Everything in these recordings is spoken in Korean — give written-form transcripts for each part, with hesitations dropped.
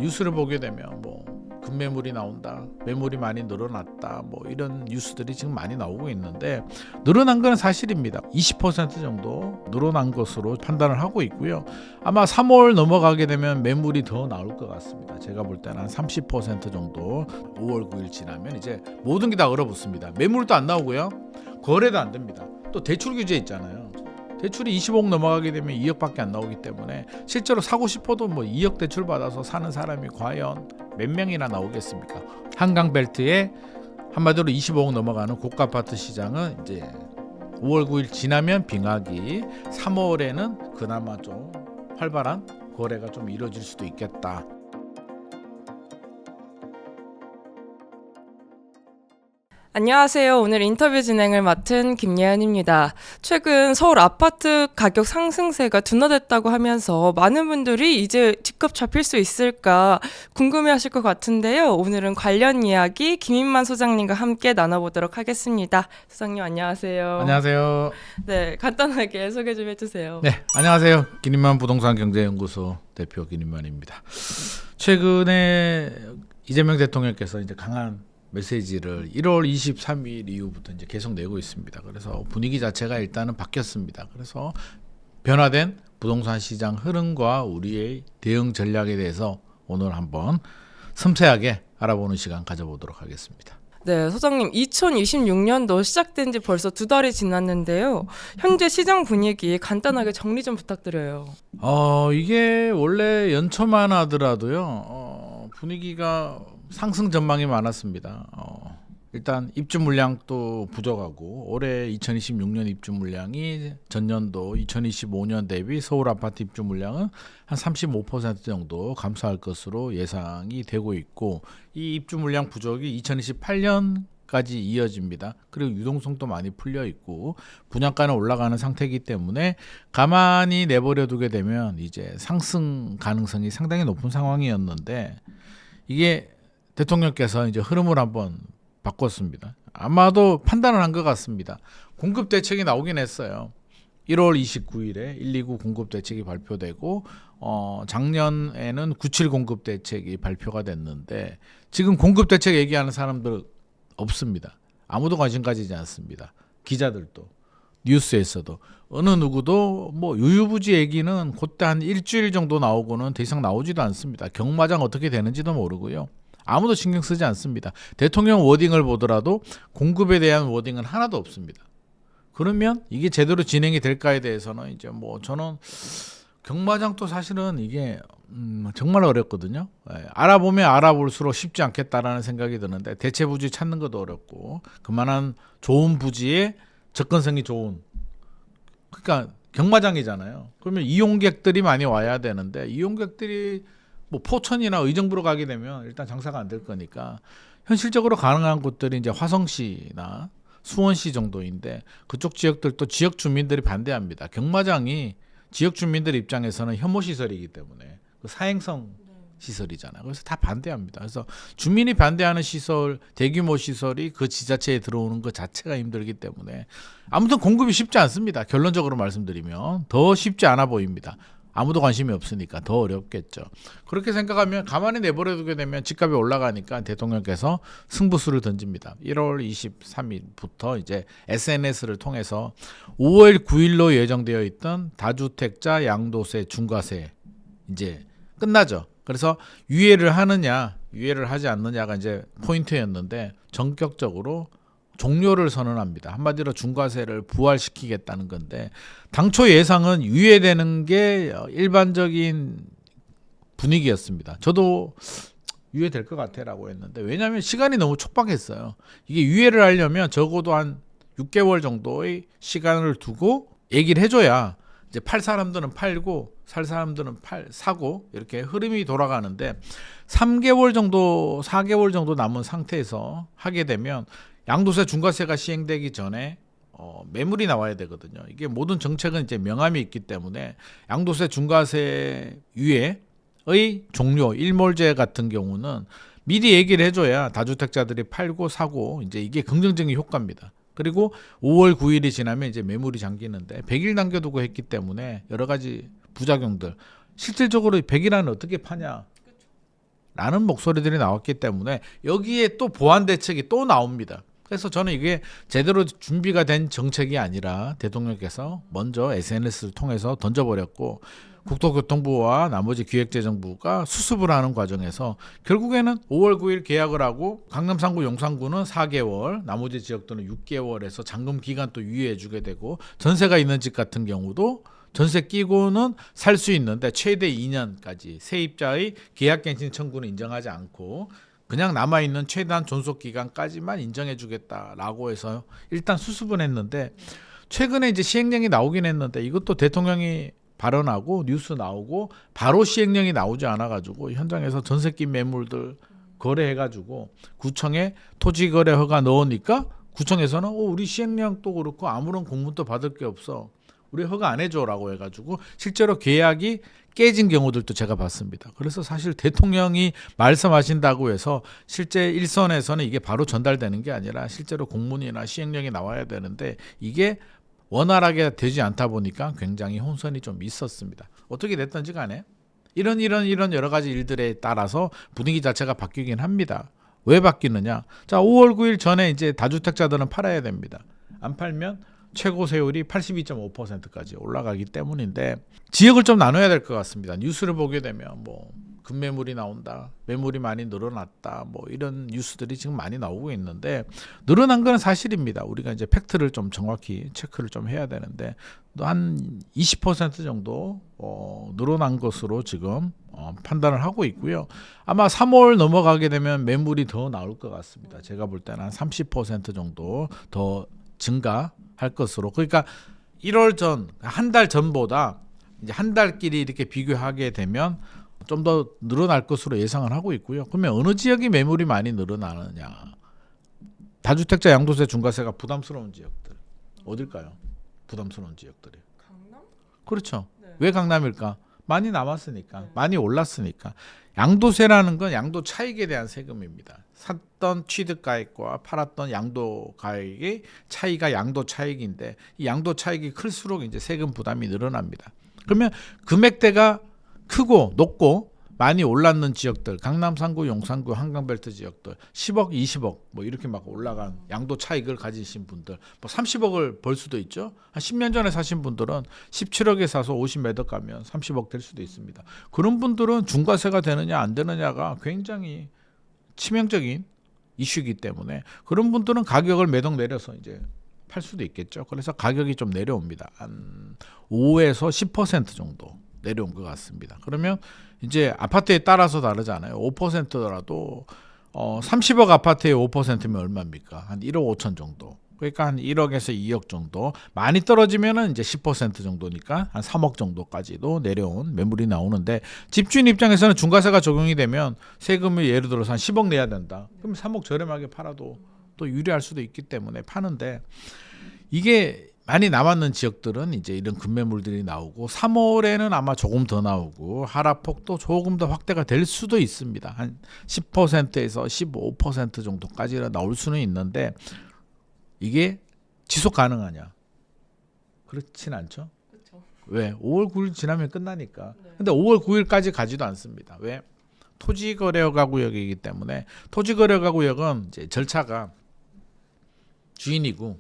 뉴스를 보게 되면 뭐 급매물이 나온다, 매물이 많이 늘어났다, 뭐 이런 뉴스들이 지금 많이 나오고 있는데, 늘어난 건 사실입니다. 20% 정도 늘어난 것으로 판단을 하고 있고요. 아마 3월 넘어가게 되면 매물이 더 나올 것 같습니다. 제가 볼 때는 한 30% 정도 5월 9일 지나면 이제 모든 게 다 얼어붙습니다. 매물도 안 나오고요, 거래도 안 됩니다. 또 대출 규제 있잖아요. 대출이 25억 넘어가게 되면 2억밖에 안 나오기 때문에 실제로 사고 싶어도 뭐 2억 대출 받아서 사는 사람이 과연 몇 명이나 나오겠습니까? 한강 벨트에 한마디로 25억 넘어가는 고가 아파트 시장은 이제 5월 9일 지나면 빙하기, 3월에는 그나마 좀 활발한 거래가 좀 이루어질 수도 있겠다. 안녕하세요. 오늘 인터뷰 진행을 맡은 김예은입니다. 최근 서울 아파트 가격 상승세가 둔화됐다고 하면서 많은 분들이 이제 집값 잡힐 수 있을까 궁금해하실 것 같은데요. 오늘은 관련 이야기 김인만 소장님과 함께 나눠보도록 하겠습니다. 소장님 안녕하세요. 안녕하세요. 네, 간단하게 소개 좀 해주세요. 네, 안녕하세요. 김인만 부동산 경제연구소 대표 김인만입니다. 최근에 이재명 대통령께서 이제 강한 메시지를 1월 23일 이후부터 이제 계속 내고 있습니다. 그래서 분위기 자체가 일단은 바뀌었습니다. 그래서 변화된 부동산 시장 흐름과 우리의 대응 전략에 대해서 오늘 한번 섬세하게 알아보는 시간 가져보도록 하겠습니다. 네, 소장님 2026년도 시작된 지 벌써 2달이 지났는데요. 현재 시장 분위기 간단하게 정리 좀 부탁드려요. 이게 원래 연초만 하더라도요, 분위기가 상승 전망이 많았습니다. 일단 입주 물량도 부족하고 올해 2026년 입주 물량이 전년도 2025년 대비 서울 아파트 입주 물량은 한 35% 정도 감소할 것으로 예상이 되고 있고, 이 입주 물량 부족이 2028년까지 이어집니다. 그리고 유동성도 많이 풀려 있고 분양가는 올라가는 상태이기 때문에 가만히 내버려 두게 되면 이제 상승 가능성이 상당히 높은 상황이었는데, 이게 대통령께서 이제 흐름을 한번 바꿨습니다. 아마도 판단을 한 것 같습니다. 공급 대책이 나오긴 했어요. 1월 29일에 129 공급 대책이 발표되고, 작년에는 97 공급 대책이 발표가 됐는데, 지금 공급 대책 얘기하는 사람들 없습니다. 아무도 관심 가지지 않습니다. 기자들도, 뉴스에서도 어느 누구도 뭐 유유부지 얘기는 그때 한 일주일 정도 나오고는 더 이상 나오지도 않습니다. 경마장 어떻게 되는지도 모르고요. 아무도 신경 쓰지 않습니다. 대통령 워딩을 보더라도 공급에 대한 워딩은 하나도 없습니다. 그러면 이게 제대로 진행이 될까에 대해서는 이제 뭐 저는 경마장도 사실은 이게 정말 어렵거든요. 알아보면 알아볼수록 쉽지 않겠다라는 생각이 드는데, 대체 부지 찾는 것도 어렵고 그만한 좋은 부지에 접근성이 좋은, 그러니까 경마장이잖아요. 그러면 이용객들이 많이 와야 되는데, 이용객들이 뭐 포천이나 의정부로 가게 되면 일단 장사가 안 될 거니까 현실적으로 가능한 곳들이 이제 화성시나 수원시 정도인데, 그쪽 지역들도 지역 주민들이 반대합니다. 경마장이 지역 주민들 입장에서는 혐오 시설이기 때문에 그 사행성 시설이잖아요. 그래서 다 반대합니다. 그래서 주민이 반대하는 시설, 대규모 시설이 그 지자체에 들어오는 것 자체가 힘들기 때문에 아무튼 공급이 쉽지 않습니다. 결론적으로 말씀드리면 더 쉽지 않아 보입니다. 아무도 관심이 없으니까 더 어렵겠죠. 그렇게 생각하면 가만히 내버려두게 되면 집값이 올라가니까 대통령께서 승부수를 던집니다. 1월 23일부터 이제 SNS를 통해서 5월 9일로 예정되어 있던 다주택자 양도세 중과세 이제 끝나죠. 그래서 유예를 하느냐 유예를 하지 않느냐가 이제 포인트였는데, 전격적으로 종료를 선언합니다. 한마디로 중과세를 부활시키겠다는 건데, 당초 예상은 유예되는 게 일반적인 분위기였습니다. 저도 유예될 것 같아라고 했는데, 왜냐하면 시간이 너무 촉박했어요. 이게 유예를 하려면 적어도 한 6개월 정도의 시간을 두고 얘기를 해줘야 이제 팔 사람들은 팔고 살 사람들은 사고 이렇게 흐름이 돌아가는데, 3개월 정도 4개월 정도 남은 상태에서 하게 되면 양도세 중과세가 시행되기 전에 매물이 나와야 되거든요. 이게 모든 정책은 이제 명암이 있기 때문에 양도세 중과세 유예의 종료, 일몰제 같은 경우는 미리 얘기를 해줘야 다주택자들이 팔고 사고 이제 이게 긍정적인 효과입니다. 그리고 5월 9일이 지나면 이제 매물이 잠기는데 100일 남겨두고 했기 때문에 여러 가지 부작용들, 실질적으로 100일 안에 어떻게 파냐, 라는 목소리들이 나왔기 때문에 여기에 또 보완 대책이 또 나옵니다. 그래서 저는 이게 제대로 준비가 된 정책이 아니라 대통령께서 먼저 SNS를 통해서 던져버렸고 국토교통부와 나머지 기획재정부가 수습을 하는 과정에서 결국에는 5월 9일 계약을 하고 강남 3구 용산구는 4개월, 나머지 지역들은 6개월에서 잔금 기간 또 유예해 주게 되고 전세가 있는 집 같은 경우도 전세 끼고는 살 수 있는데 최대 2년까지 세입자의 계약갱신 청구는 인정하지 않고 그냥 남아있는 최대한 존속 기간까지만 인정해 주겠다라고 해서 일단 수습은 했는데 최근에 이제 시행령이 나오긴 했는데 이것도 대통령이 발언하고 뉴스 나오고 바로 시행령이 나오지 않아가지고 현장에서 전세 낀 매물들 거래해가지고 구청에 토지거래 허가 넣으니까 구청에서는 우리 시행령도 그렇고 아무런 공문도 받을 게 없어. 우리 허가 안 해줘라고 해가지고 실제로 계약이 깨진 경우들도 제가 봤습니다. 그래서 사실 대통령이 말씀하신다고 해서 실제 일선에서는 이게 바로 전달되는 게 아니라 실제로 공문이나 시행령이 나와야 되는데 이게 원활하게 되지 않다 보니까 굉장히 혼선이 좀 있었습니다. 어떻게 됐든지 간에 이런 여러 가지 일들에 따라서 분위기 자체가 바뀌긴 합니다. 왜 바뀌느냐? 자, 5월 9일 전에 이제 다주택자들은 팔아야 됩니다. 안 팔면 최고 세율이 82.5%까지 올라가기 때문인데 지역을 좀 나눠야 될 것 같습니다. 뉴스를 보게 되면 뭐 급매물이 나온다, 매물이 많이 늘어났다, 뭐 이런 뉴스들이 지금 많이 나오고 있는데 늘어난 건 사실입니다. 우리가 이제 팩트를 좀 정확히 체크를 좀 해야 되는데 한 20% 정도 늘어난 것으로 지금 판단을 하고 있고요. 아마 3월 넘어가게 되면 매물이 더 나올 것 같습니다. 제가 볼 때는 한 30% 정도 더 증가할 것으로. 그러니까 1월 전, 한 달 전보다 이제 한 달끼리 이렇게 비교하게 되면 좀 더 늘어날 것으로 예상을 하고 있고요. 그러면 어느 지역이 매물이 많이 늘어나느냐? 다주택자 양도세 중과세가 부담스러운 지역들 어딜까요? 부담스러운 지역들이. 강남? 그렇죠. 네. 왜 강남일까? 많이 남았으니까, 많이 올랐으니까. 양도세라는 건 양도 차익에 대한 세금입니다. 샀던 취득가액과 팔았던 양도가액의 차이가 양도 차익인데 이 양도 차익이 클수록 이제 세금 부담이 늘어납니다. 그러면 금액대가 크고 높고 많이 올랐는 지역들, 강남 3구, 용산구, 한강벨트 지역들 10억, 20억 뭐 이렇게 막 올라간 양도 차익을 가지신 분들 뭐 30억을 벌 수도 있죠. 한 10년 전에 사신 분들은 17억에 사서 50매덕 가면 30억 될 수도 있습니다. 그런 분들은 중과세가 되느냐 안 되느냐가 굉장히 치명적인 이슈이기 때문에 그런 분들은 가격을 매덕 내려서 이제 팔 수도 있겠죠. 그래서 가격이 좀 내려옵니다. 한 5에서 10% 정도 내려온 것 같습니다. 그러면 이제 아파트에 따라서 다르잖아요. 5%더라도 30억 아파트에 5%면 얼마입니까? 한 1억 5천 정도. 그러니까 한 1억에서 2억 정도. 많이 떨어지면은 이제 10% 정도니까 한 3억 정도까지도 내려온 매물이 나오는데 집주인 입장에서는 중과세가 적용이 되면 세금을 예를 들어서 한 10억 내야 된다. 그럼 3억 저렴하게 팔아도 또 유리할 수도 있기 때문에 파는데 이게 많이 남았는 지역들은 이제 이런 급매물들이 나오고 3월에는 아마 조금 더 나오고 하락폭도 조금 더 확대가 될 수도 있습니다. 한 10%에서 15% 정도까지 나올 수는 있는데 이게 지속 가능하냐? 그렇진 않죠. 그렇죠. 왜? 5월 9일 지나면 끝나니까. 네. 근데 5월 9일까지 가지도 않습니다. 왜? 토지거래허가 구역이기 때문에 토지거래허가 구역은 이제 절차가 주인이고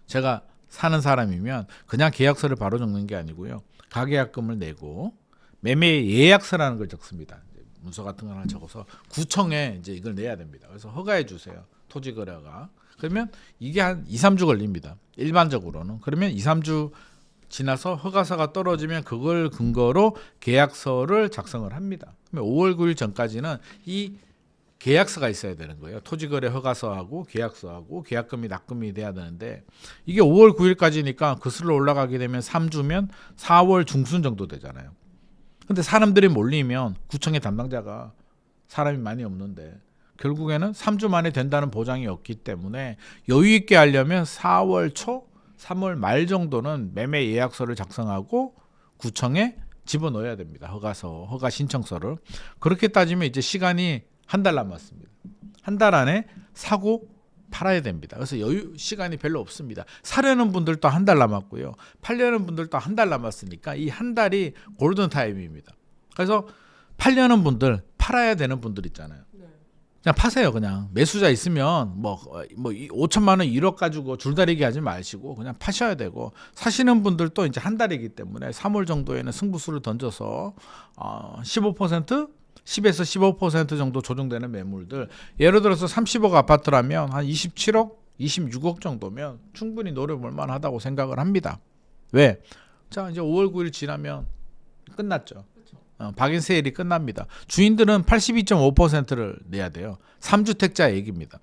제가 사는 사람이면 그냥 계약서를 바로 적는 게 아니고요. 가계약금을 내고 매매 예약서라는 걸 적습니다. 문서 같은 거 하나 적어서 구청에 이제 이걸 내야 됩니다. 그래서 허가해 주세요. 토지거래가. 그러면 이게 한 2, 3주 걸립니다. 일반적으로는. 그러면 2, 3주 지나서 허가서가 떨어지면 그걸 근거로 계약서를 작성을 합니다. 그러면 5월 9일 전까지는 이 계약서가 있어야 되는 거예요. 토지거래 허가서하고 계약서하고 계약금이 납금이 돼야 되는데 이게 5월 9일까지니까 거슬러 올라가게 되면 3주면 4월 중순 정도 되잖아요. 근데 사람들이 몰리면 구청의 담당자가 사람이 많이 없는데 결국에는 3주 만에 된다는 보장이 없기 때문에 여유 있게 하려면 4월 초, 3월 말 정도는 매매 예약서를 작성하고 구청에 집어넣어야 됩니다. 허가서, 허가 신청서를. 그렇게 따지면 이제 시간이 한 달 남았습니다. 한 달 안에 사고 팔아야 됩니다. 그래서 여유 시간이 별로 없습니다. 사려는 분들도 한 달 남았고요. 팔려는 분들도 한 달 남았으니까 이 한 달이 골든 타임입니다. 그래서 팔려는 분들, 팔아야 되는 분들 있잖아요. 그냥 파세요. 그냥 매수자 있으면 뭐 5천만 원 1억 가지고 줄다리기 하지 마시고 그냥 파셔야 되고, 사시는 분들도 이제 한 달이기 때문에 3월 정도에는 승부수를 던져서 15% 10에서 15% 정도 조정되는 매물들, 예를 들어서 30억 아파트라면 한 27억 26억 정도면 충분히 노려볼 만하다고 생각을 합니다. 왜? 자, 이제 5월 9일 지나면 끝났죠. 박인세일이 끝납니다. 주인들은 82.5%를 내야 돼요. 3주택자 얘기입니다.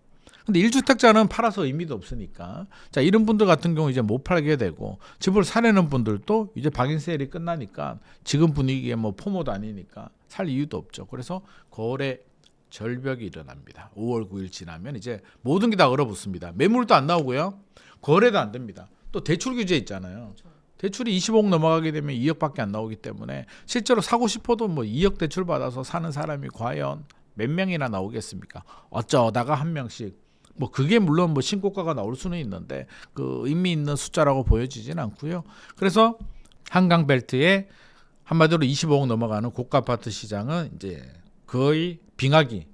근데 1주택자는 팔아서 의미도 없으니까, 자, 이런 분들 같은 경우 이제 못 팔게 되고, 집을 사려는 분들도 이제 박인세일이 끝나니까 지금 분위기에 뭐 포모도 아니니까 살 이유도 없죠. 그래서 거래 절벽이 일어납니다. 5월 9일 지나면 이제 모든 게 다 얼어붙습니다. 매물도 안 나오고요, 거래도 안 됩니다. 또 대출 규제 있잖아요. 대출이 20억 넘어가게 되면 2억밖에 안 나오기 때문에 실제로 사고 싶어도 뭐 2억 대출 받아서 사는 사람이 과연 몇 명이나 나오겠습니까? 어쩌다가 한 명씩. 뭐 그게 물론 뭐 신고가가 나올 수는 있는데 그 의미 있는 숫자라고 보여지진 않고요. 그래서 한강 벨트에 한마디로 25억 넘어가는 고가 아파트 시장은 이제 거의 빙하기.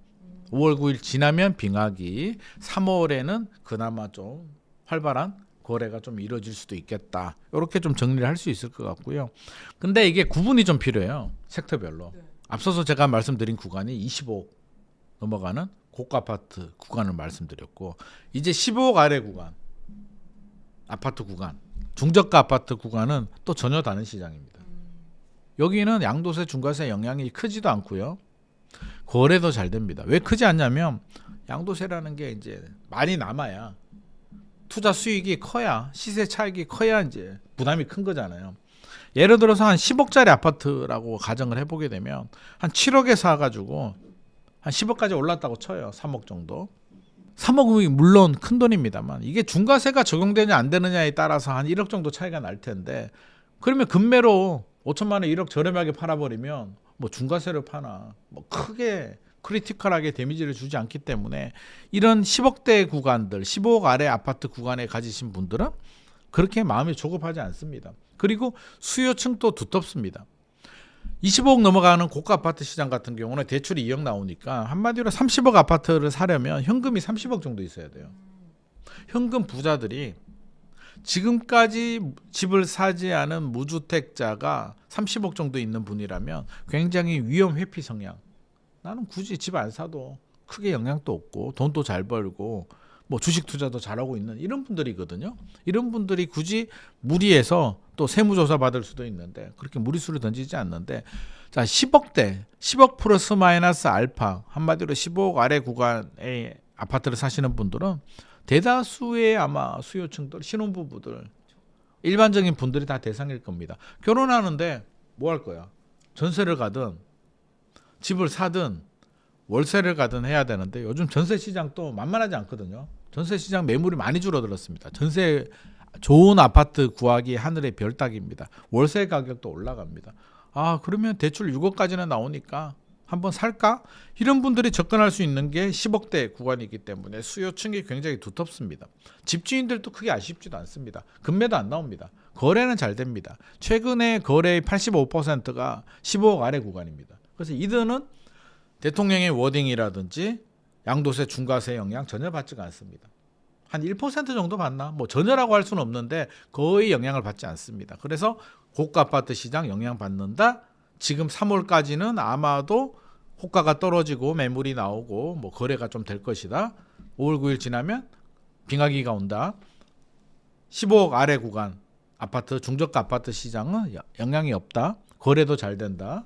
5월 9일 지나면 빙하기. 3월에는 그나마 좀 활발한 거래가 좀 이루어질 수도 있겠다. 이렇게 좀 정리를 할 수 있을 것 같고요. 근데 이게 구분이 좀 필요해요. 섹터별로. 앞서서 제가 말씀드린 구간이 25억 넘어가는 고가 아파트 구간을 말씀드렸고, 이제 15억 아래 구간, 아파트 구간, 중저가 아파트 구간은 또 전혀 다른 시장입니다. 여기는 양도세, 중과세 영향이 크지도 않고요. 거래도 잘 됩니다. 왜 크지 않냐면 양도세라는 게 이제 많이 남아야, 투자 수익이 커야, 시세 차익이 커야 이제 부담이 큰 거잖아요. 예를 들어서 한 10억짜리 아파트라고 가정을 해보게 되면 한 7억에 사가지고 한 10억까지 올랐다고 쳐요. 3억 정도. 3억이 물론 큰 돈입니다만 이게 중과세가 적용되냐 안 되느냐에 따라서 한 1억 정도 차이가 날 텐데, 그러면 금매로 5천만 원 1억 저렴하게 팔아버리면 뭐 중과세를 파나 뭐 크게 크리티컬하게 데미지를 주지 않기 때문에 이런 10억대 구간들, 15억 아래 아파트 구간에 가지신 분들은 그렇게 마음이 조급하지 않습니다. 그리고 수요층도 두텁습니다. 25억 넘어가는 고가 아파트 시장 같은 경우는 대출이 2억 나오니까 한마디로 30억 아파트를 사려면 현금이 30억 정도 있어야 돼요. 현금 부자들이 지금까지 집을 사지 않은 무주택자가 30억 정도 있는 분이라면 굉장히 위험 회피 성향, 나는 굳이 집 안 사도 크게 영향도 없고 돈도 잘 벌고 뭐 주식 투자도 잘하고 있는 이런 분들이거든요. 이런 분들이 굳이 무리해서 또 세무조사 받을 수도 있는데 그렇게 무리수를 던지지 않는데, 자, 10억대 10억 플러스 마이너스 알파, 한마디로 15억 아래 구간의 아파트를 사시는 분들은 대다수의 아마 수요층들, 신혼부부들, 일반적인 분들이 다 대상일 겁니다. 결혼하는데 뭐 할 거야? 전세를 가든 집을 사든 월세를 가든 해야 되는데 요즘 전세 시장도 만만하지 않거든요. 전세 시장 매물이 많이 줄어들었습니다. 전세 좋은 아파트 구하기 하늘의 별 따기입니다. 월세 가격도 올라갑니다. 아, 그러면 대출 6억까지는 나오니까 한번 살까? 이런 분들이 접근할 수 있는 게 10억대 구간이기 때문에 수요층이 굉장히 두텁습니다. 집주인들도 크게 아쉽지도 않습니다. 금매도 안 나옵니다. 거래는 잘 됩니다. 최근에 거래의 85%가 15억 아래 구간입니다. 그래서 이들은 대통령의 워딩이라든지 양도세, 중과세 영향 전혀 받지가 않습니다. 한 1% 정도 받나? 뭐 전혀라고 할 수는 없는데 거의 영향을 받지 않습니다. 그래서 고가 아파트 시장 영향 받는다. 지금 3월까지는 아마도 호가가 떨어지고 매물이 나오고 뭐 거래가 좀 될 것이다. 5월 9일 지나면 빙하기가 온다. 15억 아래 구간 아파트, 중저가 아파트 시장은 영향이 없다. 거래도 잘 된다.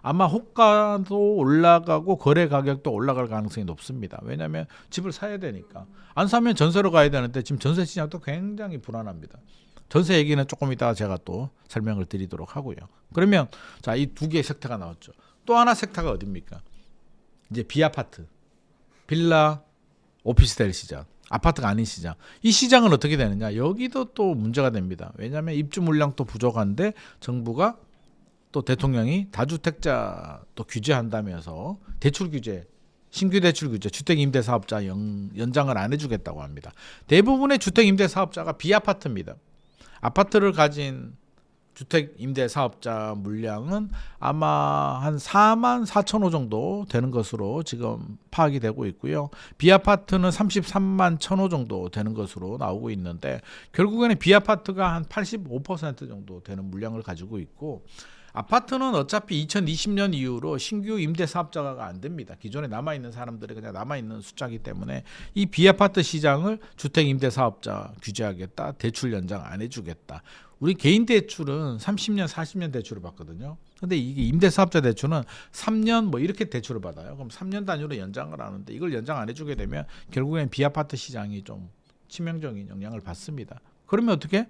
아마 호가도 올라가고 거래 가격도 올라갈 가능성이 높습니다. 왜냐하면 집을 사야 되니까. 안 사면 전세로 가야 되는데 지금 전세 시장도 굉장히 불안합니다. 전세 얘기는 조금 이따가 제가 또 설명을 드리도록 하고요. 그러면 자, 이 두 개의 섹터가 나왔죠. 또 하나 섹터가 어디입니까? 이제 비아파트, 빌라, 오피스텔 시장, 아파트가 아닌 시장. 이 시장은 어떻게 되느냐? 여기도 또 문제가 됩니다. 왜냐하면 입주 물량도 부족한데 정부가 또 대통령이 다주택자 또 규제한다면서 대출 규제, 신규 대출 규제, 주택임대사업자 연장을 안 해주겠다고 합니다. 대부분의 주택임대사업자가 비아파트입니다. 아파트를 가진 주택 임대 사업자 물량은 아마 한 4만 4천 호 정도 되는 것으로 지금 파악이 되고 있고요. 비아파트는 33만 1천 호 정도 되는 것으로 나오고 있는데 결국에는 비아파트가 한 85% 정도 되는 물량을 가지고 있고 아파트는 어차피 2020년 이후로 신규 임대 사업자가 안 됩니다. 기존에 남아있는 사람들이 그냥 남아있는 숫자이기 때문에 이 비아파트 시장을 주택 임대 사업자 규제하겠다. 대출 연장 안 해주겠다. 우리 개인 대출은 30년, 40년 대출을 받거든요. 근데 이게 임대 사업자 대출은 3년 뭐 이렇게 대출을 받아요. 그럼 3년 단위로 연장을 하는데 이걸 연장 안 해주게 되면 결국엔 비아파트 시장이 좀 치명적인 영향을 받습니다. 그러면 어떻게?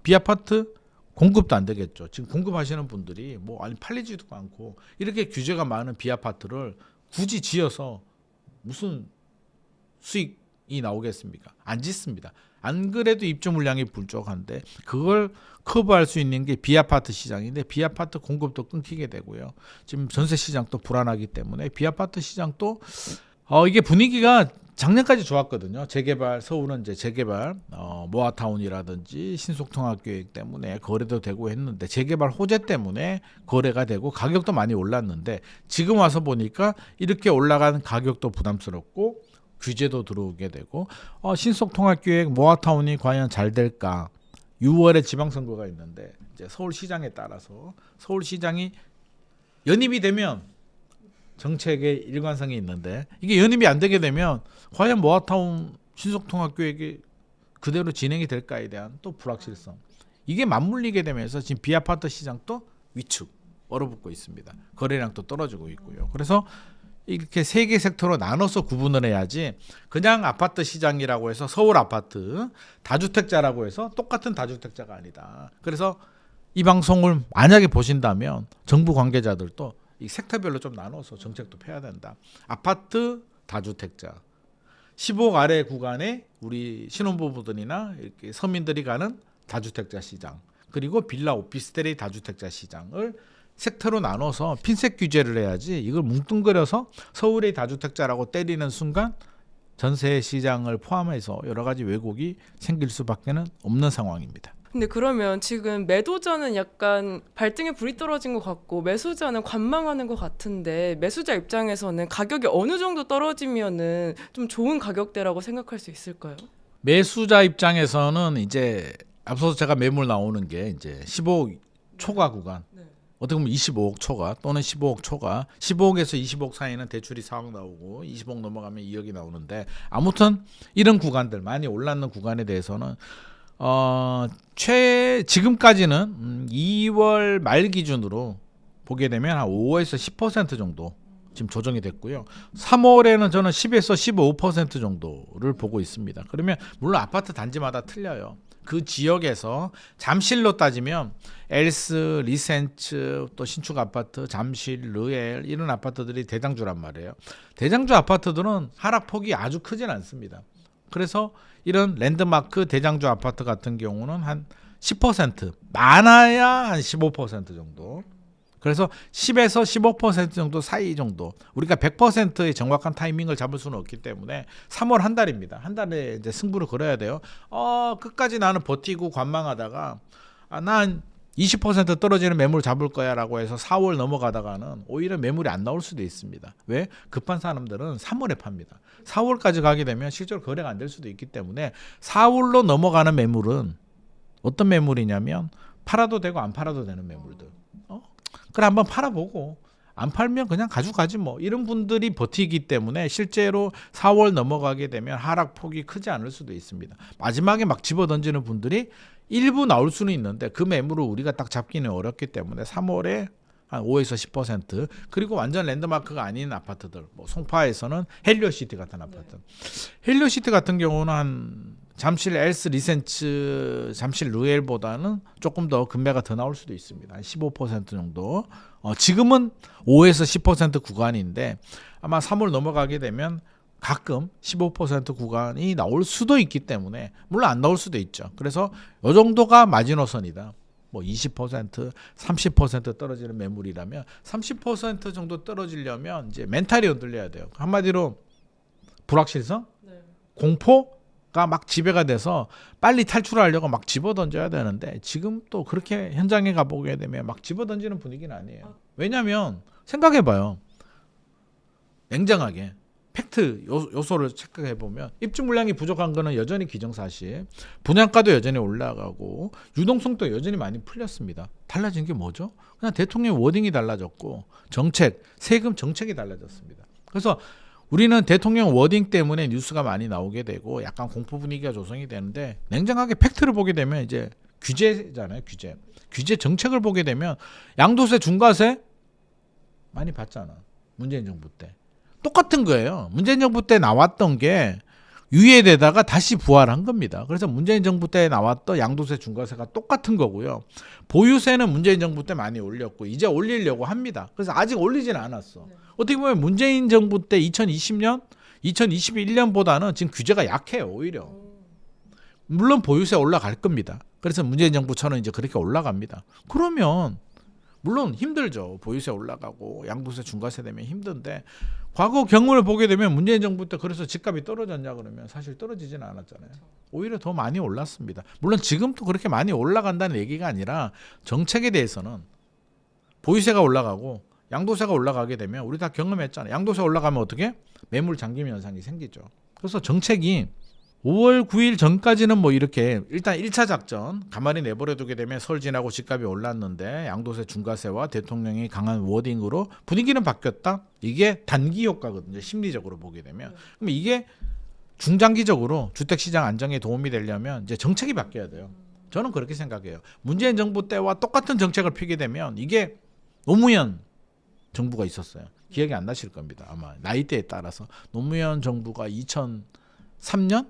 비아파트 공급도 안 되겠죠. 지금 공급하시는 분들이 뭐 아니 팔리지도 않고 이렇게 규제가 많은 비아파트를 굳이 지어서 무슨 수익이 나오겠습니까? 안 짓습니다. 안 그래도 입주 물량이 부족한데 그걸 커버할 수 있는 게 비아파트 시장인데 비아파트 공급도 끊기게 되고요. 지금 전세 시장도 불안하기 때문에 비아파트 시장도 이게 분위기가 작년까지 좋았거든요. 재개발 서울은 이제 재개발 모아타운이라든지 신속통합계획 때문에 거래도 되고 했는데 재개발 호재 때문에 거래가 되고 가격도 많이 올랐는데 지금 와서 보니까 이렇게 올라간 가격도 부담스럽고 규제도 들어오게 되고 신속통합계획 모아타운이 과연 잘 될까? 6월에 지방선거가 있는데 이제 서울시장에 따라서 서울시장이 연임이 되면 정책의 일관성이 있는데 이게 연임이 안 되게 되면 과연 모아타운 신속통합계획이 그대로 진행이 될까에 대한 또 불확실성 이게 맞물리게 되면서 지금 비아파트 시장도 위축 얼어붙고 있습니다. 거래량도 떨어지고 있고요. 그래서 이렇게 세 개 섹터로 나눠서 구분을 해야지 그냥 아파트 시장이라고 해서 서울 아파트 다주택자라고 해서 똑같은 다주택자가 아니다. 그래서 이 방송을 만약에 보신다면 정부 관계자들도 이 섹터별로 좀 나눠서 정책도 펴야 된다. 아파트 다주택자 15억 아래 구간에 우리 신혼부부들이나 이렇게 서민들이 가는 다주택자 시장 그리고 빌라 오피스텔의 다주택자 시장을 섹터로 나눠서 핀셋 규제를 해야지 이걸 뭉뚱그려서 서울의 다주택자라고 때리는 순간 전세 시장을 포함해서 여러 가지 왜곡이 생길 수밖에는 없는 상황입니다. 근데 그러면 지금 매도자는 약간 발등에 불이 떨어진 것 같고 매수자는 관망하는 것 같은데 매수자 입장에서는 가격이 어느 정도 떨어지면은 좀 좋은 가격대라고 생각할 수 있을까요? 매수자 입장에서는 이제 앞서서 제가 매물 나오는 게 이제 15억 초과 구간 어떻게 보면 25억 초과 또는 15억 초과 15억에서 20억 사이는 대출이 4억 나오고 20억 넘어가면 2억이 나오는데 아무튼 이런 구간들 많이 올랐는 구간에 대해서는 지금까지는 2월 말 기준으로 보게 되면 한 5에서 10% 정도 지금 조정이 됐고요. 3월에는 저는 10에서 15% 정도를 보고 있습니다. 그러면 물론 아파트 단지마다 틀려요. 그 지역에서 잠실로 따지면 엘스, 리센츠, 또 신축 아파트, 잠실, 르엘 이런 아파트들이 대장주란 말이에요. 대장주 아파트들은 하락폭이 아주 크진 않습니다. 그래서 이런 랜드마크 대장주 아파트 같은 경우는 한 10% 많아야 한 15% 정도. 그래서 10에서 15% 정도 사이 정도. 우리가 100%의 정확한 타이밍을 잡을 수는 없기 때문에 3월 한 달입니다. 한 달에 이제 승부를 걸어야 돼요. 끝까지 나는 버티고 관망하다가 난 20% 떨어지는 매물 잡을 거야라고 해서 4월 넘어가다가는 오히려 매물이 안 나올 수도 있습니다. 왜? 급한 사람들은 3월에 팝니다. 4월까지 가게 되면 실제로 거래가 안 될 수도 있기 때문에 4월로 넘어가는 매물은 어떤 매물이냐면 팔아도 되고 안 팔아도 되는 매물들. 그래 한번 팔아보고 안 팔면 그냥 가져가지 뭐 이런 분들이 버티기 때문에 실제로 4월 넘어가게 되면 하락폭이 크지 않을 수도 있습니다. 마지막에 막 집어던지는 분들이 일부 나올 수는 있는데 그 매물을 우리가 딱 잡기는 어렵기 때문에 3월에 한 5에서 10% 그리고 완전 랜드마크가 아닌 아파트들 뭐 송파에서는 헬리오시티 같은 아파트 헬리오시티 같은 경우는 한 잠실 엘스 리센츠 잠실 르엘보다는 조금 더 금매가 더 나올 수도 있습니다. 한 15% 정도. 지금은 5에서 10% 구간인데 아마 3월 넘어가게 되면 가끔 15% 구간이 나올 수도 있기 때문에 물론 안 나올 수도 있죠. 그래서 이 정도가 마지노선이다. 뭐 20%, 30% 떨어지는 매물이라면 30% 정도 떨어지려면 이제 멘탈이 흔들려야 돼요. 한마디로 불확실성, 공포 막 지배가 돼서 빨리 탈출하려고 막 집어던져야 되는데 지금 또 그렇게 현장에 가보게 되면 막 집어던지는 분위기는 아니에요. 왜냐하면 생각해봐요. 냉정하게 팩트 요소를 체크해보면 입주 물량이 부족한 거는 여전히 기정사실, 분양가도 여전히 올라가고 유동성도 여전히 많이 풀렸습니다. 달라진 게 뭐죠? 그냥 대통령 워딩이 달라졌고 정책, 세금 정책이 달라졌습니다. 그래서 우리는 대통령 워딩 때문에 뉴스가 많이 나오게 되고 약간 공포 분위기가 조성이 되는데 냉정하게 팩트를 보게 되면 이제 규제잖아요. 규제 정책을 보게 되면 양도세, 중과세 많이 받잖아. 문재인 정부 때. 똑같은 거예요. 문재인 정부 때 나왔던 게 유예되다가 다시 부활한 겁니다. 그래서 문재인 정부 때 나왔던 양도세, 중과세가 똑같은 거고요. 보유세는 문재인 정부 때 많이 올렸고 이제 올리려고 합니다. 그래서 아직 올리지는 않았어. 어떻게 보면 문재인 정부 때 2020년, 2021년보다는 지금 규제가 약해요. 오히려. 물론 보유세 올라갈 겁니다. 그래서 문재인 정부처럼 이제 그렇게 올라갑니다. 그러면 물론 힘들죠. 보유세 올라가고 양도세, 중과세 되면 힘든데 과거 경험을 보게 되면 문재인 정부 때 그래서 집값이 떨어졌냐 그러면 사실 떨어지지는 않았잖아요. 오히려 더 많이 올랐습니다. 물론 지금도 그렇게 많이 올라간다는 얘기가 아니라 정책에 대해서는 보유세가 올라가고 양도세가 올라가게 되면 우리 다 경험했잖아요. 양도세 올라가면 어떻게? 매물 잠김 현상이 생기죠. 그래서 정책이 5월 9일 전까지는 뭐 이렇게 일단 1차 작전 가만히 내버려 두게 되면 설 지나고 집값이 올랐는데 양도세, 중과세와 대통령이 강한 워딩으로 분위기는 바뀌었다. 이게 단기 효과거든요. 심리적으로 보게 되면. 그럼 이게 중장기적으로 주택시장 안정에 도움이 되려면 이제 정책이 바뀌어야 돼요. 저는 그렇게 생각해요. 문재인 정부 때와 똑같은 정책을 피게 되면 이게 노무현 정부가 있었어요. 기억이 안 나실 겁니다. 아마 나이대에 따라서. 노무현 정부가 2003년?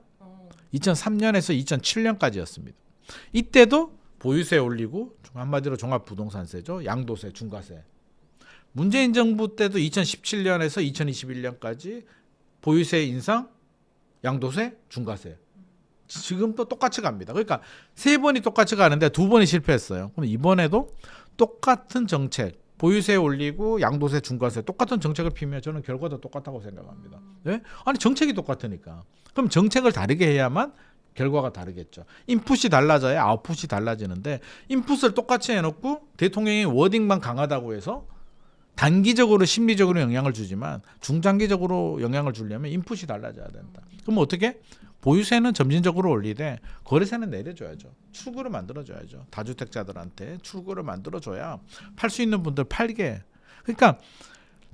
2003년에서 2007년까지였습니다. 이때도 보유세 올리고 한마디로 종합부동산세죠. 양도세, 중과세. 문재인 정부 때도 2017년에서 2021년까지 보유세 인상, 양도세, 중과세. 지금도 똑같이 갑니다. 그러니까 세 번이 똑같이 가는데 두 번이 실패했어요. 그럼 이번에도 똑같은 정책, 보유세 올리고 양도세, 중과세 똑같은 정책을 피면 저는 결과도 똑같다고 생각합니다. 네? 아니 정책이 똑같으니까. 그럼 정책을 다르게 해야만 결과가 다르겠죠. 인풋이 달라져야 아웃풋이 달라지는데 인풋을 똑같이 해놓고 대통령이 워딩만 강하다고 해서 단기적으로 심리적으로 영향을 주지만 중장기적으로 영향을 주려면 인풋이 달라져야 된다. 그럼 어떻게? 보유세는 점진적으로 올리되 거래세는 내려줘야죠. 출구를 만들어줘야죠. 다주택자들한테 출구를 만들어줘야 팔 수 있는 분들 팔게. 그러니까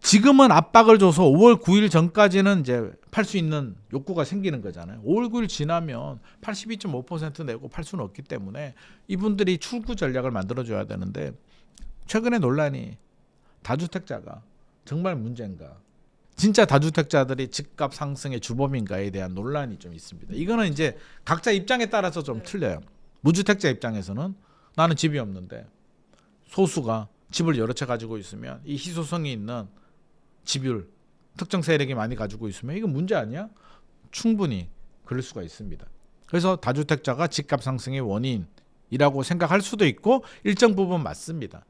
지금은 압박을 줘서 5월 9일 전까지는 이제 팔 수 있는 욕구가 생기는 거잖아요. 5월 9일 지나면 82.5% 내고 팔 수는 없기 때문에 이분들이 출구 전략을 만들어줘야 되는데 최근에 논란이 다주택자가 정말 문제인가? 진짜 다주택자들이 집값 상승의 주범인가에 대한 논란이 좀 있습니다. 이거는 이제 각자 입장에 따라서 좀 틀려요. 무주택자 입장에서는 나는 집이 없는데 소수가 집을 여러 채 가지고 있으면 이 희소성이 있는 집을 특정 세력이 많이 가지고 있으면 이거 문제 아니야? 충분히 그럴 수가 있습니다. 그래서 다주택자가 집값 상승의 원인이라고 생각할 수도 있고 일정 부분 맞습니다.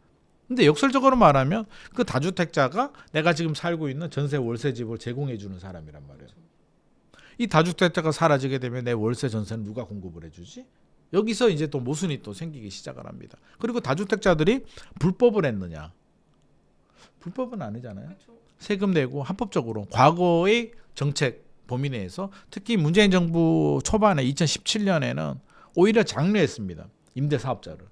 근데 역설적으로 말하면 그 다주택자가 내가 지금 살고 있는 전세 월세 집을 제공해 주는 사람이란 말이에요. 이 다주택자가 사라지게 되면 내 월세 전세는 누가 공급을 해주지? 여기서 이제 또 모순이 또 생기기 시작을 합니다. 그리고 다주택자들이 불법을 했느냐? 불법은 아니잖아요. 세금 내고 합법적으로 과거의 정책 범위 내에서 특히 문재인 정부 초반에 2017년에는 오히려 장려했습니다. 임대사업자를.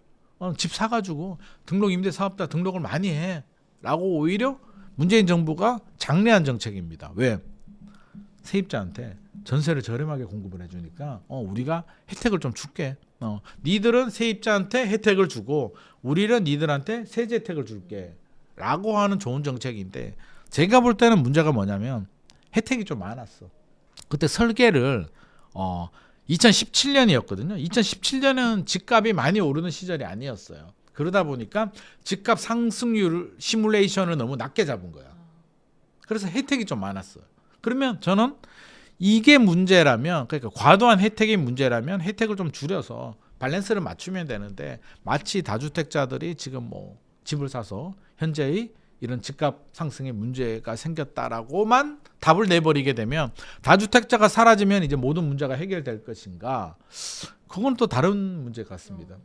집 사가지고 등록 임대사업자 등록을 많이 해라고 오히려 문재인 정부가 장려한 정책입니다. 왜? 세입자한테 전세를 저렴하게 공급을 해주니까 우리가 혜택을 좀 줄게. 니들은 세입자한테 혜택을 주고 우리는 니들한테 세제 혜택을 줄게 라고 하는 좋은 정책인데 제가 볼 때는 문제가 뭐냐면 혜택이 좀 많았어. 그때 설계를 2017년이었거든요. 2017년은 집값이 많이 오르는 시절이 아니었어요. 그러다 보니까 집값 상승률 시뮬레이션을 너무 낮게 잡은 거야. 그래서 혜택이 좀 많았어요. 그러면 저는 이게 문제라면 그러니까 과도한 혜택이 문제라면 혜택을 좀 줄여서 밸런스를 맞추면 되는데 마치 다주택자들이 지금 뭐 집을 사서 현재의 이런 집값 상승에 문제가 생겼다라고만 답을 내버리게 되면 다주택자가 사라지면 이제 모든 문제가 해결될 것인가? 그건 또 다른 문제 같습니다.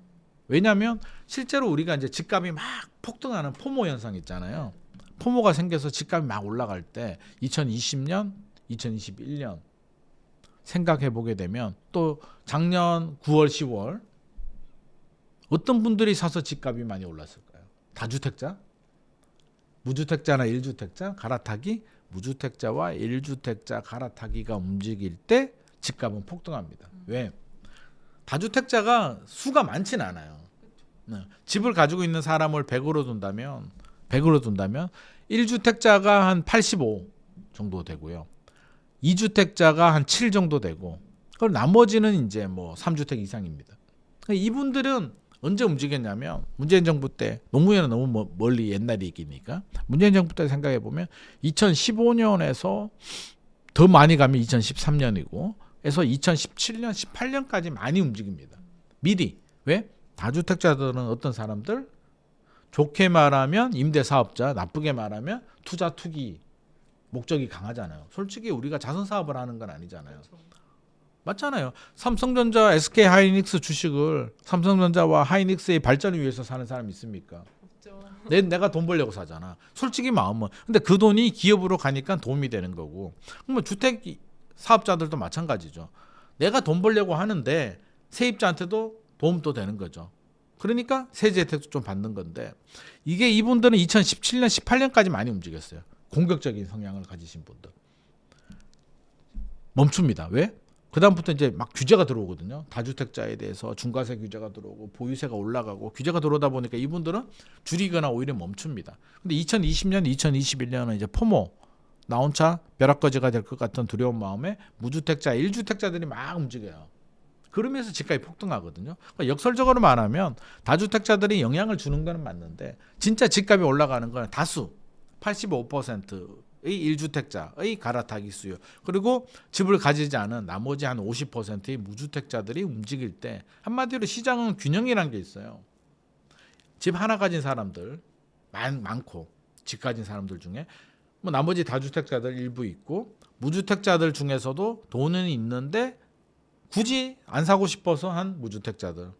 왜냐하면 실제로 우리가 이제 집값이 막 폭등하는 포모 현상 있잖아요. 포모가 생겨서 집값이 막 올라갈 때 2020년, 2021년 생각해 보게 되면 또 작년 9월, 10월 어떤 분들이 사서 집값이 많이 올랐을까요? 다주택자? 무주택자나 1주택자 갈아타기? 무주택자와 1주택자 갈아타기가 움직일 때 집값은 폭등합니다. 왜? 다주택자가 수가 많진 않아요. 집을 가지고 있는 사람을 100으로 둔다면 1주택자가 한 85 정도 되고요. 2주택자가 한 7 정도 되고 그리고 나머지는 이제 뭐 3주택 이상입니다. 이분들은 언제 움직였냐면 문재인 정부 때 노무현은 너무 멀리 옛날 얘기니까 문재인 정부 때 생각해 보면 2015년에서 더 많이 가면 2013년이고 에서 2017년, 18년까지 많이 움직입니다. 미리. 왜? 다주택자들은 어떤 사람들? 좋게 말하면 임대사업자, 나쁘게 말하면 투자 투기 목적이 강하잖아요. 솔직히 우리가 자선사업을 하는 건 아니잖아요. 맞잖아요. 삼성전자, SK하이닉스 주식을 삼성전자와 하이닉스의 발전을 위해서 사는 사람이 있습니까? 내가 돈 벌려고 사잖아. 솔직히 마음은. 근데 그 돈이 기업으로 가니까 도움이 되는 거고. 그러면 주택 사업자들도 마찬가지죠. 내가 돈 벌려고 하는데 세입자한테도 도움도 되는 거죠. 그러니까 세제 혜택도 좀 받는 건데 이게 이분들은 2017년, 18년까지 많이 움직였어요. 공격적인 성향을 가지신 분들. 멈춥니다. 왜? 그다음부터 이제 막 규제가 들어오거든요. 다주택자에 대해서 중과세 규제가 들어오고 보유세가 올라가고 규제가 들어오다 보니까 이분들은 줄이거나 오히려 멈춥니다. 근데 2020년, 2021년은 이제 포모 나 혼자 벼락거지가 될 것 같은 두려운 마음에 무주택자, 1주택자들이 막 움직여요. 그러면서 집값이 폭등하거든요. 그러니까 역설적으로 말하면 다주택자들이 영향을 주는 건 맞는데 진짜 집값이 올라가는 건 다수 85%의 1주택자의 갈아타기 수요. 그리고 집을 가지지 않은 나머지 한 50%의 무주택자들이 움직일 때 한마디로 시장은 균형이란 게 있어요. 집 하나 가진 사람들 많고 집 가진 사람들 중에 뭐 나머지 다주택자들 일부 있고 무주택자들 중에서도 돈은 있는데 굳이 안 사고 싶어서 한 무주택자들,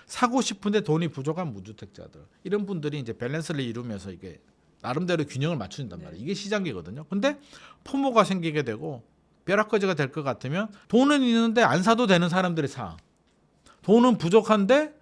사고 싶은데 돈이 부족한 무주택자들 이런 분들이 이제 밸런스를 이루면서 이게 나름대로 균형을 맞춘단 말이에요. 이게 시장기거든요. 근데 포모가 생기게 되고 벼락거지가 될 것 같으면 돈은 있는데 안 사도 되는 사람들이 사. 돈은 부족한데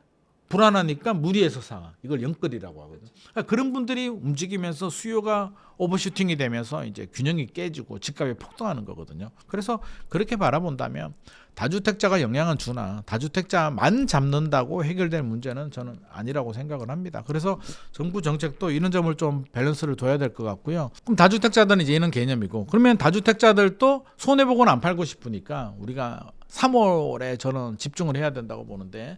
불안하니까 무리해서 사. 이걸 영끌이라고 하거든요. 그러니까 그런 분들이 움직이면서 수요가 오버슈팅이 되면서 이제 균형이 깨지고 집값이 폭등하는 거거든요. 그래서 그렇게 바라본다면 다주택자가 영향을 주나 다주택자만 잡는다고 해결될 문제는 저는 아니라고 생각을 합니다. 그래서 정부 정책도 이런 점을 좀 밸런스를 둬야 될 것 같고요. 그럼 다주택자들은 이제 이런 개념이고 그러면 다주택자들도 손해보고는 안 팔고 싶으니까 우리가 3월에 저는 집중을 해야 된다고 보는데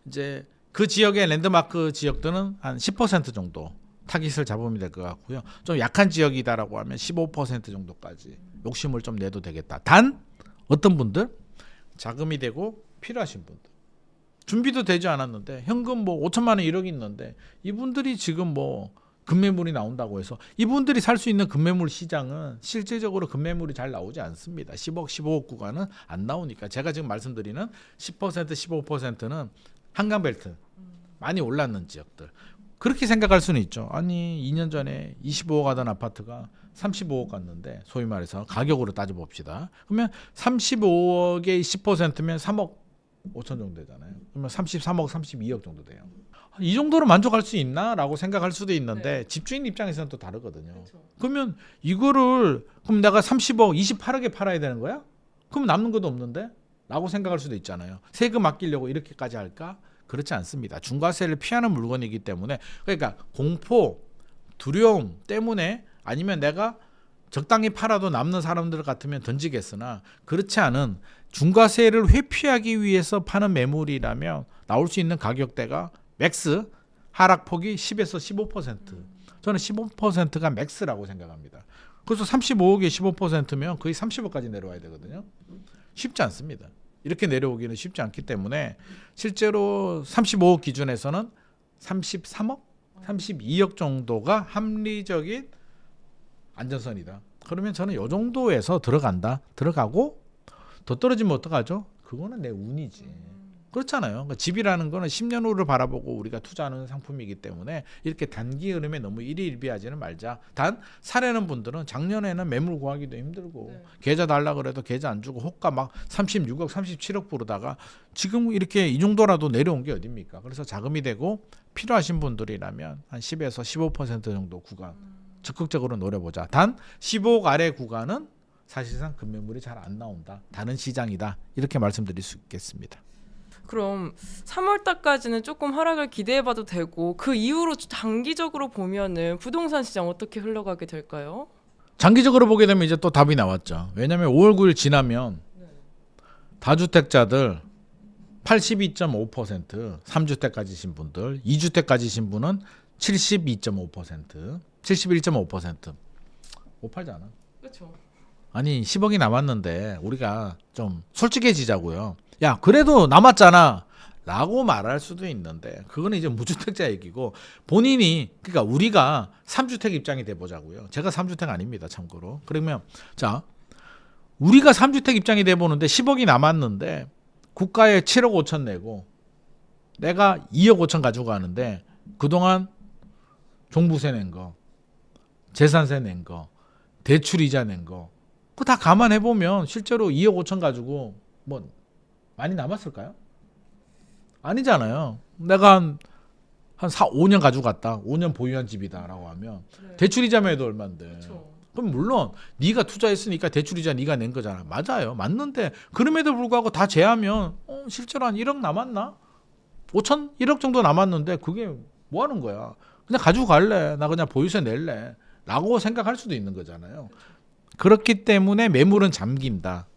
이제 그 지역의 랜드마크 지역들은 한 10% 정도 타깃을 잡으면 될 것 같고요. 좀 약한 지역이다라고 하면 15% 정도까지 욕심을 좀 내도 되겠다. 단 어떤 분들 자금이 되고 필요하신 분들 준비도 되지 않았는데 현금 뭐 5천만 원 1억 있는데 이분들이 지금 뭐 급매물이 나온다고 해서 이분들이 살 수 있는 급매물 시장은 실제적으로 급매물이 잘 나오지 않습니다. 10억 15억 구간은 안 나오니까 제가 지금 말씀드리는 10% 15%는 한강벨트 많이 올랐는 지역들 그렇게 생각할 수는 있죠. 아니 2년 전에 25억 하던 아파트가 35억 갔는데 소위 말해서 가격으로 따져봅시다. 그러면 35억의 10%면 3억 5천 정도 되잖아요. 그러면 33억 32억 정도 돼요. 이 정도로 만족할 수 있나? 라고 생각할 수도 있는데 집주인 입장에서는 또 다르거든요. 그렇죠. 그러면 이거를 그럼 내가 30억 28억에 팔아야 되는 거야? 그럼 남는 것도 없는데? 라고 생각할 수도 있잖아요. 세금 아끼려고 이렇게까지 할까? 그렇지 않습니다. 중과세를 피하는 물건이기 때문에 그러니까 공포, 두려움 때문에 아니면 내가 적당히 팔아도 남는 사람들 같으면 던지겠으나 그렇지 않은 중과세를 회피하기 위해서 파는 매물이라면 나올 수 있는 가격대가 맥스 하락폭이 10에서 15%. 저는 15%가 맥스라고 생각합니다. 그래서 35억에 15%면 거의 30억까지 내려와야 되거든요. 쉽지 않습니다. 이렇게 내려오기는 쉽지 않기 때문에 실제로 35억 기준에서는 33억 32억 정도가 합리적인 안전선이다. 그러면 저는 이 정도에서 들어가고 더 떨어지면 어떡하죠? 그거는 내 운이지. 그렇잖아요. 그러니까 집이라는 거는 10년 후를 바라보고 우리가 투자하는 상품이기 때문에 이렇게 단기 흐름에 너무 일희일비하지는 말자. 단 사려는 분들은 작년에는 매물 구하기도 힘들고 계좌 달라 그래도 계좌 안 주고 호가 막 36억 37억 부르다가 지금 이렇게 이 정도라도 내려온 게 어딥니까? 그래서 자금이 되고 필요하신 분들이라면 한 10에서 15% 정도 구간 적극적으로 노려보자. 단 15억 아래 구간은 사실상 급매물이 잘 안 나온다. 다른 시장이다. 이렇게 말씀드릴 수 있겠습니다. 그럼 3월 달까지는 조금 하락을 기대해봐도 되고 그 이후로 장기적으로 보면은 부동산 시장 어떻게 흘러가게 될까요? 장기적으로 보게 되면 이제 또 답이 나왔죠. 왜냐하면 5월 9일 지나면 다주택자들 82.5%, 3주택 가지신 분들, 2주택 가지신 분은 72.5%, 71.5%. 못 팔잖아. 그렇죠. 아니 10억이 남았는데 우리가 좀 솔직해지자고요. 야 그래도 남았잖아 라고 말할 수도 있는데 그거는 이제 무주택자 얘기고 본인이 그러니까 우리가 3주택 입장이 돼보자고요. 제가 3주택 아닙니다 참고로. 그러면 자 우리가 3주택 입장이 돼보는데 10억이 남았는데 국가에 7억 5천 내고 내가 2억 5천 가지고 가는데 그동안 종부세 낸 거 재산세 낸 거 대출이자 낸 거 그거 다 감안해보면 실제로 2억 5천 가지고 뭐 많이 남았을까요? 아니잖아요. 내가 한 4, 5년 가지고 갔다. 5년 보유한 집이다라고 하면 대출이자만 해도 얼만데. 그렇죠. 그럼 물론 네가 투자했으니까 대출이자 네가 낸 거잖아. 맞아요. 맞는데 그럼에도 불구하고 다 제하면 실제로 한 1억 남았나? 5천? 1억 정도 남았는데 그게 뭐 하는 거야? 그냥 가지고 갈래. 나 그냥 보유세 낼래. 라고 생각할 수도 있는 거잖아요. 그렇기 때문에 매물은 잠긴다.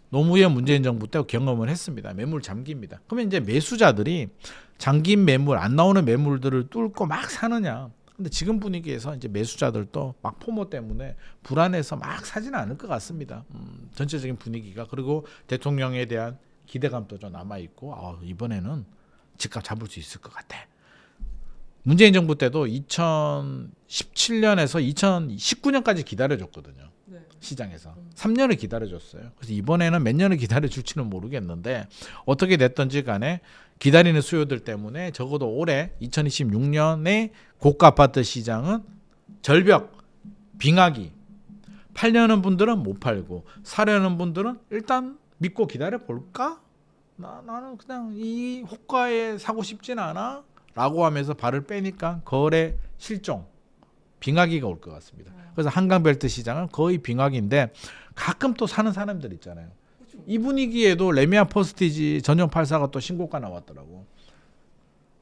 노무현 문재인 정부 때 경험을 했습니다. 매물 잠깁니다. 그러면 이제 매수자들이 잠긴 매물, 안 나오는 매물들을 뚫고 막 사느냐. 근데 지금 분위기에서 이제 매수자들도 막 포모 때문에 불안해서 막 사지는 않을 것 같습니다. 전체적인 분위기가. 그리고 대통령에 대한 기대감도 좀 남아있고 이번에는 집값 잡을 수 있을 것 같아. 문재인 정부 때도 2017년에서 2019년까지 기다려줬거든요. 시장에서 3년을 기다려줬어요. 그래서 이번에는 몇 년을 기다려줄지는 모르겠는데 어떻게 됐든지 간에 기다리는 수요들 때문에 적어도 올해 2026년에 고가 아파트 시장은 절벽, 빙하기. 팔려는 분들은 못 팔고 사려는 분들은 일단 믿고 기다려볼까? 나는 그냥 이 호가에 사고 싶진 않아? 라고 하면서 발을 빼니까 거래 실종. 빙하기가 올 것 같습니다. 그래서 한강벨트 시장은 거의 빙하기인데 가끔 또 사는 사람들 있잖아요. 이 분위기에도 레미안 퍼스티지 전용 84가 또 신고가 나왔더라고.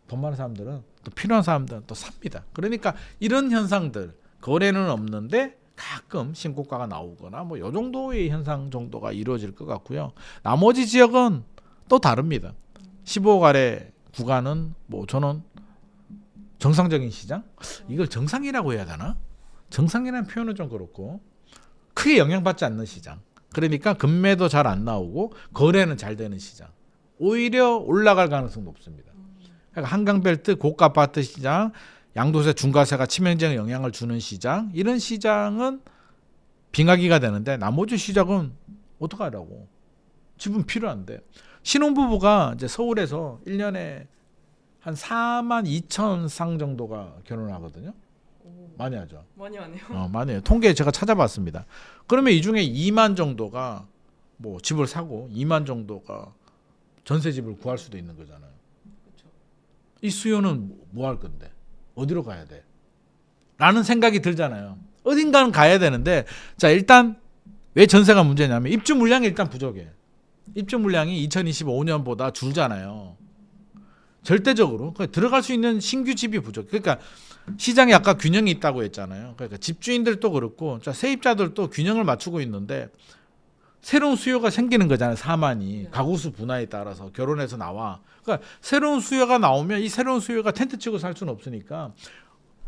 돈 많은 사람들은 또 필요한 사람들은 또 삽니다. 그러니까 이런 현상들 거래는 없는데 가끔 신고가가 나오거나 뭐 이 정도의 현상 정도가 이루어질 것 같고요. 나머지 지역은 또 다릅니다. 15억 아래 구간은 뭐 저는 정상적인 시장? 이걸 정상이라고 해야 되나? 정상이라는 표현은 좀 그렇고 크게 영향받지 않는 시장. 그러니까 금매도 잘 안 나오고 거래는 잘 되는 시장. 오히려 올라갈 가능성도 높습니다. 그러니까 한강벨트 고가 아파트 시장, 양도세 중과세가 치명적인 영향을 주는 시장, 이런 시장은 빙하기가 되는데 나머지 시장은 어떡하라고? 집은 필요한데 신혼부부가 이제 서울에서 1년에 한 4만 2천 쌍 정도가 결혼을 하거든요. 많이 하죠. 많이 하네요. 많이 해요. 통계 제가 찾아봤습니다. 그러면 이 중에 2만 정도가 뭐 집을 사고 2만 정도가 전세집을 구할 수도 있는 거잖아요. 그렇죠. 이 수요는 뭐 할 건데? 어디로 가야 돼? 라는 생각이 들잖아요. 어딘가는 가야 되는데 자 일단 왜 전세가 문제냐면 입주 물량이 일단 부족해. 입주 물량이 2025년보다 줄잖아요. 절대적으로 들어갈 수 있는 신규 집이 부족. 그러니까 시장에 아까 균형이 있다고 했잖아요. 그러니까 집주인들도 그렇고 세입자들도 균형을 맞추고 있는데 새로운 수요가 생기는 거잖아요. 사만이 가구 수 분화에 따라서 결혼해서 나와. 그러니까 새로운 수요가 나오면 이 새로운 수요가 텐트 치고 살 수는 없으니까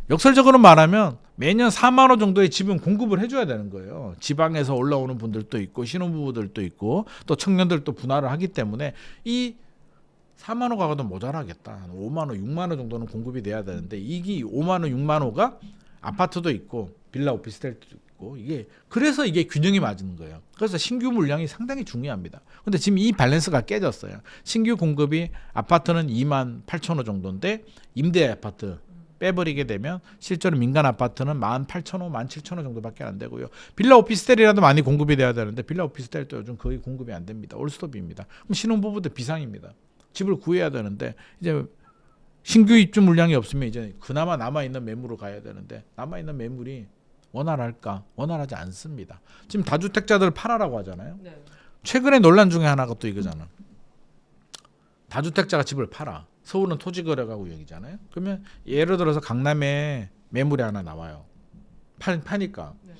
역설적으로 말하면 매년 4만 원 정도의 집은 공급을 해줘야 되는 거예요. 지방에서 올라오는 분들도 있고 신혼부부들도 있고 또 청년들도 분화를 하기 때문에 이 4만 호가 가도 모자라겠다. 한 5만 호, 6만 호 정도는 공급이 돼야 되는데 이게 5만 호, 6만 호가 아파트도 있고 빌라 오피스텔도 있고 이게 그래서 이게 균형이 맞는 거예요. 그래서 신규 물량이 상당히 중요합니다. 근데 지금 이 밸런스가 깨졌어요. 신규 공급이 아파트는 2만 8천 호 정도인데 임대 아파트 빼버리게 되면 실제로 민간 아파트는 18,000호, 17,000호 정도밖에 안 되고요. 빌라 오피스텔이라도 많이 공급이 돼야 되는데 빌라 오피스텔도 요즘 거의 공급이 안 됩니다. 올스톱입니다. 그럼 신혼부부도 비상입니다. 집을 구해야 되는데 이제 신규 입주 물량이 없으면 이제 그나마 남아있는 매물로 가야 되는데 남아있는 매물이 원활할까? 원활하지 않습니다. 지금 다주택자들 팔아라고 하잖아요. 네. 최근에 논란 중에 하나가 또 이거잖아. 다주택자가 집을 팔아. 서울은 토지거래가 구역이잖아요. 그러면 예를 들어서 강남에 매물이 하나 나와요. 파니까. 네.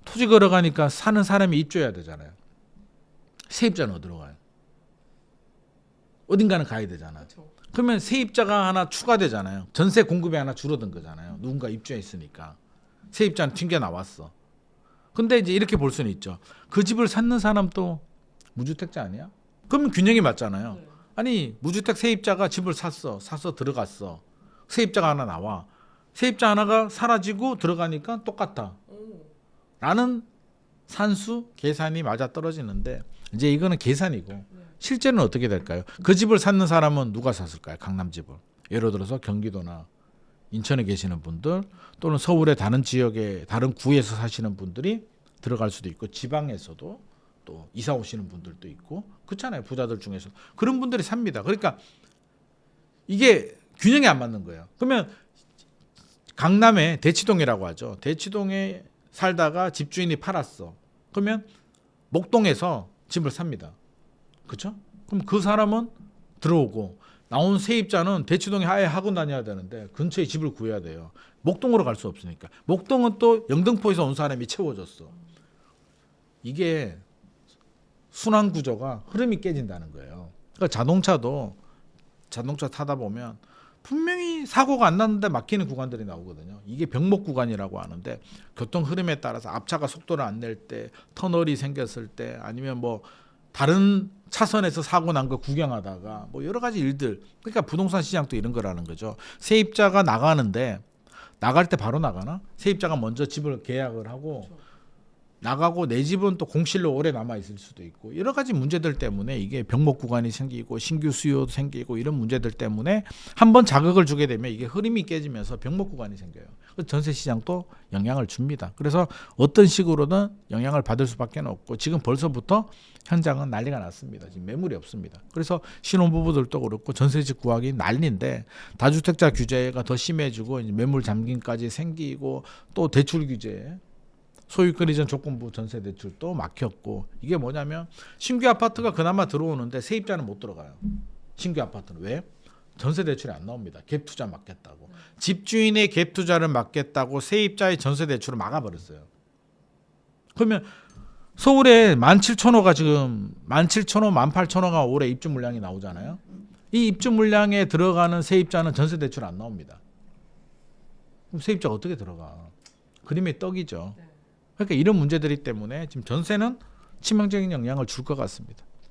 토지거래 가니까 사는 사람이 입주해야 되잖아요. 세입자는 어디로 가요? 어딘가는 가야 되잖아. 그렇죠. 그러면 세입자가 하나 추가되잖아요. 전세 공급이 하나 줄어든 거잖아요. 누군가 입주했으니까. 세입자는 튕겨 나왔어. 근데 이제 이렇게 볼 수는 있죠. 그 집을 샀는 사람도 무주택자 아니야? 그러면 균형이 맞잖아요. 네. 아니 무주택 세입자가 집을 사서 들어갔어. 세입자가 하나 나와. 세입자 하나가 사라지고 들어가니까 똑같아. 라는 산수 계산이 맞아 떨어지는데 이제 이거는 계산이고 실제는 어떻게 될까요? 그 집을 샀는 사람은 누가 샀을까요? 강남 집을. 예를 들어서 경기도나 인천에 계시는 분들 또는 서울의 다른 지역에 다른 구에서 사시는 분들이 들어갈 수도 있고 지방에서도 또 이사 오시는 분들도 있고 그렇잖아요. 부자들 중에서 그런 분들이 삽니다. 그러니까 이게 균형이 안 맞는 거예요. 그러면 강남에 대치동이라고 하죠. 대치동에 살다가 집주인이 팔았어. 그러면 목동에서 집을 삽니다. 그렇죠? 그럼 그 사람은 들어오고 나온 세입자는 대치동에 아예 하고 다녀야 되는데 근처에 집을 구해야 돼요. 목동으로 갈 수 없으니까. 목동은 또 영등포에서 온 사람이 채워줬어. 이게 순환 구조가 흐름이 깨진다는 거예요. 그러니까 자동차 타다 보면 분명히 사고가 안 났는데 막히는 구간들이 나오거든요. 이게 병목 구간이라고 하는데 교통 흐름에 따라서 앞차가 속도를 안 낼 때, 터널이 생겼을 때, 아니면 뭐 다른 차선에서 사고 난 거 구경하다가 뭐 여러 가지 일들. 그러니까 부동산 시장도 이런 거라는 거죠. 세입자가 나가는데 나갈 때 바로 나가나? 세입자가 먼저 집을 계약을 하고 나가고 내 집은 또 공실로 오래 남아 있을 수도 있고 여러 가지 문제들 때문에 이게 병목 구간이 생기고 신규 수요도 생기고 이런 문제들 때문에 한번 자극을 주게 되면 이게 흐름이 깨지면서 병목 구간이 생겨요. 전세 시장도 영향을 줍니다. 그래서 어떤 식으로든 영향을 받을 수밖에 없고 지금 벌써부터 현장은 난리가 났습니다. 지금 매물이 없습니다. 그래서 신혼부부들도 그렇고 전세집 구하기 난리인데 다주택자 규제가 더 심해지고 이제 매물 잠김까지 생기고 또 대출 규제 소유권 이전 조건부 전세 대출도 막혔고 이게 뭐냐면 신규 아파트가 그나마 들어오는데 세입자는 못 들어가요. 신규 아파트는 왜? 전세 대출이 안 나옵니다. 갭 투자 막겠다고. 집주인의 갭 투자를 막겠다고 세입자의 전세 대출을 막아버렸어요. 그러면 서울에 17,000호가 지금 17,000호, 18,000호가 올해 입주 물량이 나오잖아요. 이 입주 물량에 들어가는 세입자는 전세 대출 안 나옵니다. 그럼 세입자가 어떻게 들어가? 그림의 떡이죠. 그러니까 이런 문제들이 때문에 지금 전세는 치명적인 영향을 줄 것 같습니다.